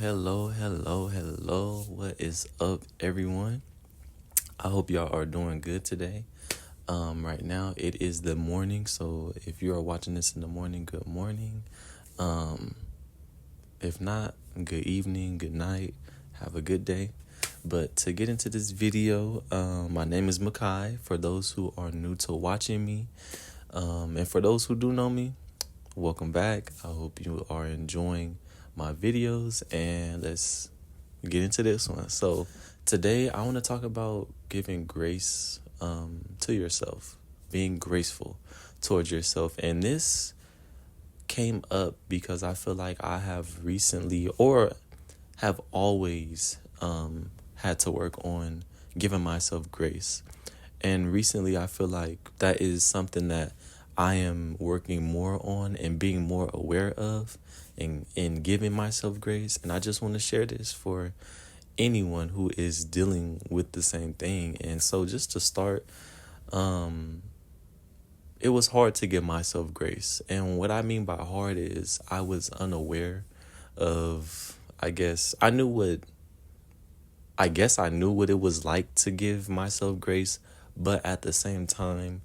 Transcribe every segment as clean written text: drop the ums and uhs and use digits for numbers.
Hello. What is up, everyone? I hope y'all are doing good today. Right now it is the morning, so if you are watching this in the morning, good morning. Um, if not, good evening, good night, have a good day. But to get into this video, my name is Makai, for those who are new to watching me. And for those who do know me, welcome back. I hope you are enjoying my videos, and let's get into this one. So today I want to talk about giving grace to yourself, being graceful towards yourself. And this came up because I feel like I have recently or have always had to work on giving myself grace. And recently I feel like that is something that I am working more on and being more aware of, and giving myself grace. And I just want to share this for anyone who is dealing with the same thing. And so just to start, it was hard to give myself grace. And what I mean by hard is I was unaware of, I guess I knew what it was like to give myself grace, but at the same time,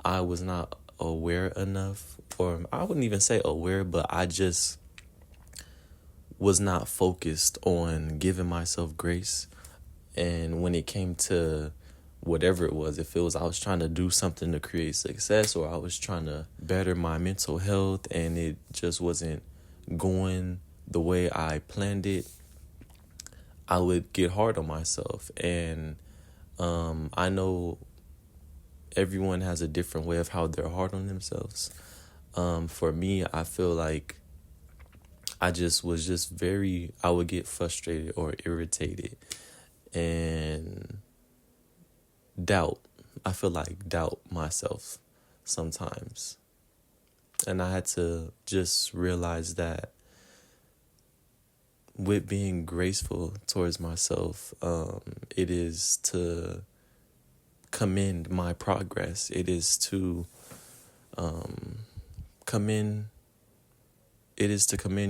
I was not aware enough, or I wouldn't even say aware, but I just was not focused on giving myself grace. And when it came to whatever it was, if it was I was trying to do something to create success, or I was trying to better my mental health and it just wasn't going the way I planned it, I would get hard on myself. And I know everyone has a different way of how they're hard on themselves. For me, I feel like I would get frustrated or irritated and doubt. I feel like doubt myself sometimes. And I had to just realize that with being graceful towards myself, it is to commend my progress. It is to commend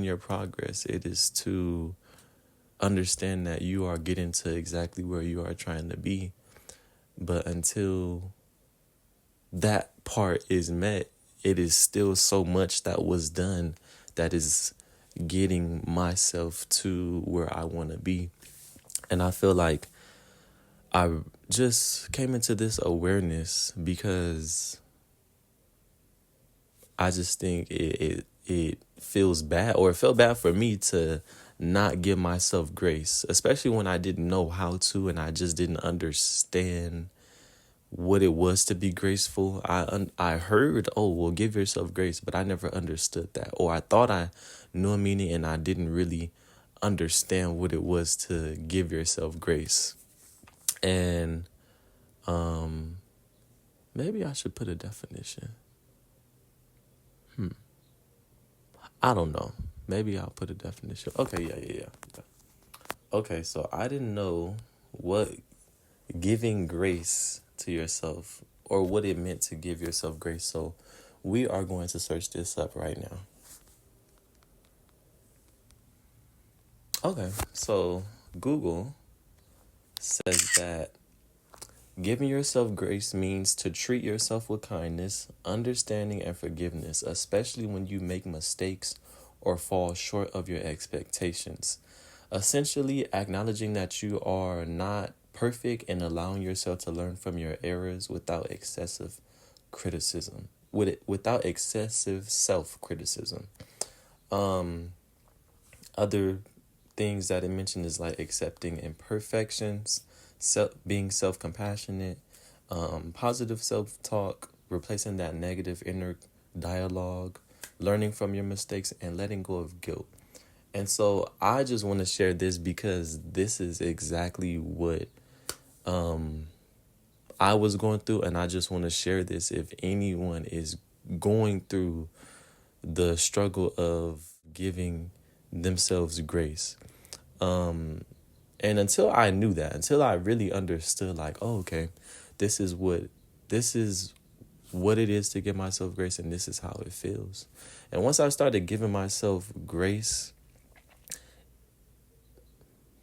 your progress. It is to understand that you are getting to exactly where you are trying to be. But until that part is met, it is still so much that was done that is getting myself to where I want to be. And I feel like I just came into this awareness because I just think it feels bad, or it felt bad for me to not give myself grace, especially when I didn't know how to, and I just didn't understand what it was to be graceful. I heard, oh, well, give yourself grace, but I never understood that. Or I thought I knew a meaning, and I didn't really understand what it was to give yourself grace. And maybe I should put a definition. I don't know. Maybe I'll put a definition. Okay, yeah. Okay, so I didn't know what giving grace to yourself, or what it meant to give yourself grace. So we are going to search this up right now. Okay, so Google says that giving yourself grace means to treat yourself with kindness, understanding, and forgiveness, especially when you make mistakes or fall short of your expectations. Essentially, acknowledging that you are not perfect and allowing yourself to learn from your errors without excessive criticism, without excessive self-criticism. Other things that it mentioned is like accepting imperfections, being self-compassionate, positive self-talk, replacing that negative inner dialogue, learning from your mistakes, and letting go of guilt. And so I just want to share this because this is exactly what I was going through, and I just want to share this if anyone is going through the struggle of giving themselves grace. And until I knew that, until I really understood, like, oh, okay, this is what it is to give myself grace, and this is how it feels. And once I started giving myself grace,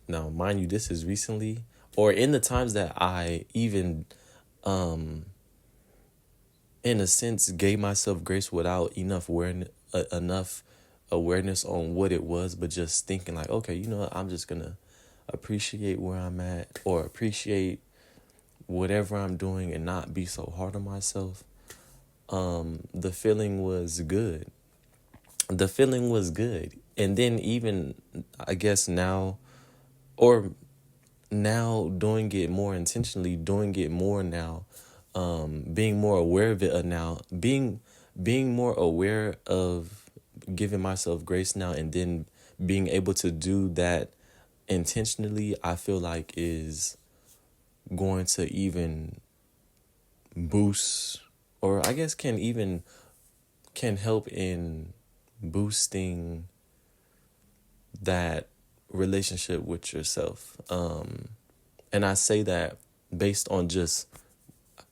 now, mind you, this is recently, or in the times that I even, in a sense, gave myself grace without enough awareness on what it was, but just thinking like, okay, you know what, I'm just gonna appreciate where I'm at, or appreciate whatever I'm doing, and not be so hard on myself. The feeling was good. The feeling was good. And then even, I guess now, or now doing it more intentionally, doing it more now, being more aware of it now, being more aware of giving myself grace now, and then being able to do that intentionally, I feel like is going to even boost, or I guess can help in boosting that relationship with yourself. And I say that based on just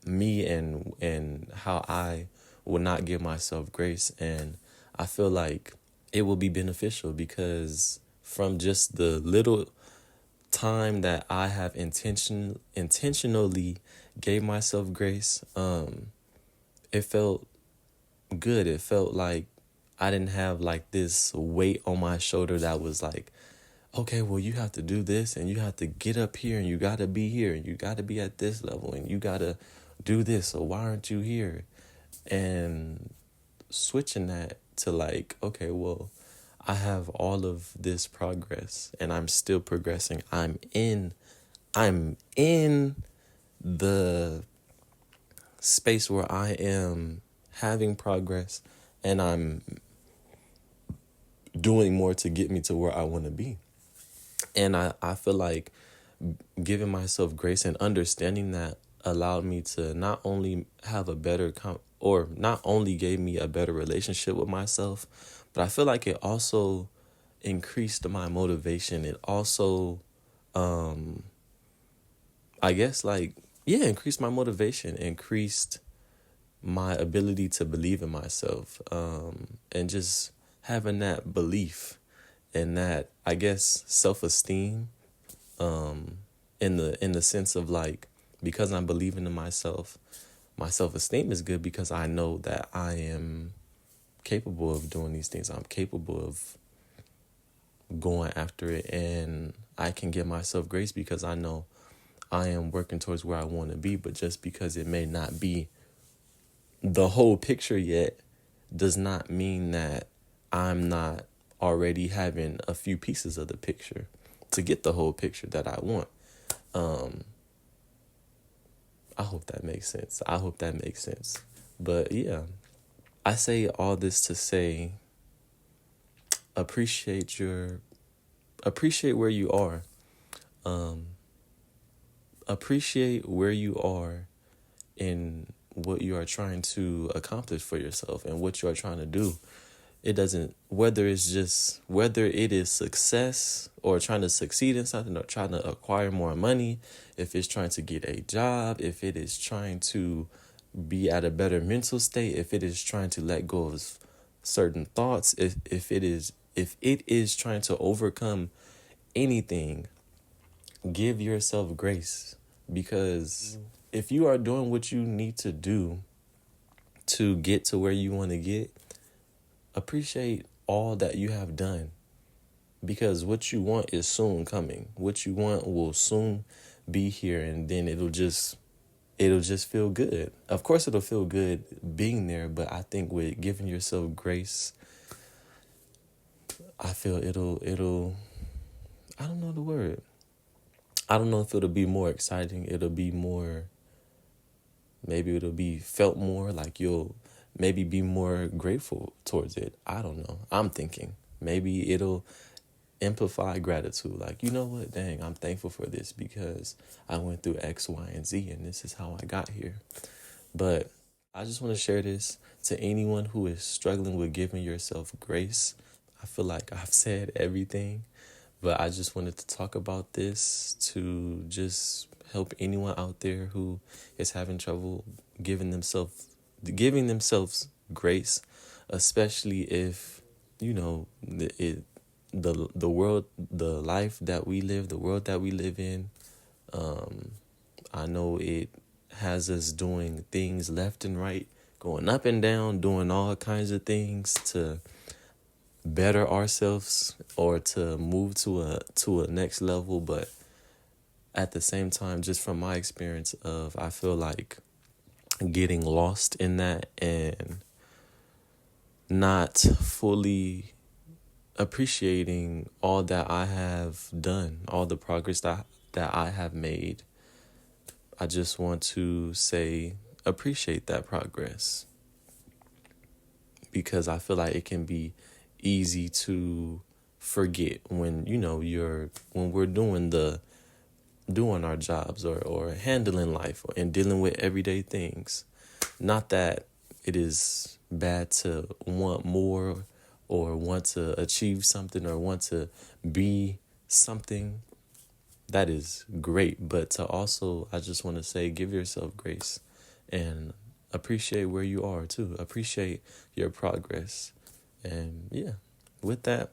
me and how I will not give myself grace. And I feel like it will be beneficial, because from just the little time that I have intentionally gave myself grace, it felt good. It felt like I didn't have like this weight on my shoulder that was like, okay, well, you have to do this, and you have to get up here, and you got to be here, and you got to be at this level, and you got to do this. So why aren't you here? And switching that to like, okay, well, I have all of this progress, and I'm still progressing. I'm in the space where I am having progress, and I'm doing more to get me to where I want to be. And I feel like giving myself grace and understanding that allowed me to not only have a better or not only gave me a better relationship with myself, but I feel like it also increased my motivation. It also, I guess, like, yeah, increased my motivation, increased my ability to believe in myself, and just having that belief and that, I guess, self-esteem, in the sense of like, because I'm believing in myself, my self-esteem is good, because I know that I am capable of doing these things. I'm capable of going after it, and I can give myself grace because I know I am working towards where I want to be. But just because it may not be the whole picture yet does not mean that I'm not already having a few pieces of the picture to get the whole picture that I want. I hope that makes sense. But yeah, I say all this to say, appreciate where you are. Appreciate where you are in what you are trying to accomplish for yourself and what you are trying to do. It doesn't, whether it is success or trying to succeed in something, or trying to acquire more money, if it's trying to get a job, if it is trying to be at a better mental state, if it is trying to let go of certain thoughts, if it is trying to overcome anything, give yourself grace. Because if you are doing what you need to do to get to where you want to get, appreciate all that you have done, because what you want is soon coming. What you want will soon be here, and then it'll just feel good. Of course, it'll feel good being there, but I think with giving yourself grace, I feel it'll I don't know the word. I don't know if it'll be more exciting. Maybe it'll be felt more, like you'll maybe be more grateful towards it. I don't know. I'm thinking maybe it'll amplify gratitude. Like, you know what? Dang, I'm thankful for this because I went through X, Y, and Z, and this is how I got here. But I just want to share this to anyone who is struggling with giving yourself grace. I feel like I've said everything, but I just wanted to talk about this to just help anyone out there who is having trouble giving themselves grace, especially if, the world, the life that we live, the world that we live in, I know it has us doing things left and right, going up and down, doing all kinds of things to better ourselves or to move to a next level. But at the same time, just from my experience I feel like getting lost in that and not fully appreciating all that I have done, all the progress that I have made. I just want to say appreciate that progress, because I feel like it can be easy to forget when when we're doing our jobs or handling life and dealing with everyday things. Not that it is bad to want more or want to achieve something or want to be something. That is great. But to also, I just want to say, give yourself grace and appreciate where you are too. Appreciate your progress. And yeah, with that,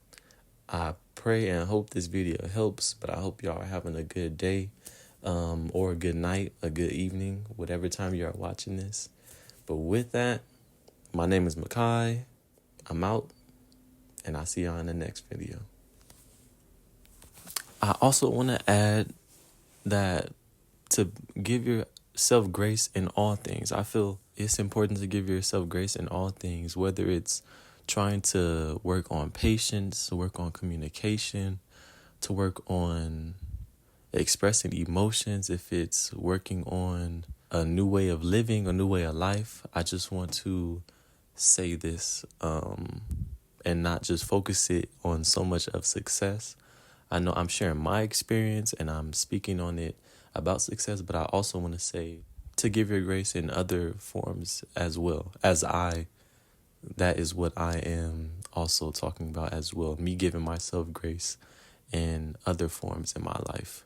I pray and hope this video helps, but I hope y'all are having a good day, or a good night, a good evening, whatever time you are watching this. But with that, my name is Makai. I'm out, and I'll see y'all in the next video. I also want to add that to give yourself grace in all things. I feel it's important to give yourself grace in all things, whether it's trying to work on patience, to work on communication, to work on expressing emotions, if it's working on a new way of living, a new way of life. I just want to say this and not just focus it on so much of success. I know I'm sharing my experience and I'm speaking on it about success, but I also want to say to give your grace in other forms as well, that is what I am also talking about as well. Me giving myself grace in other forms in my life.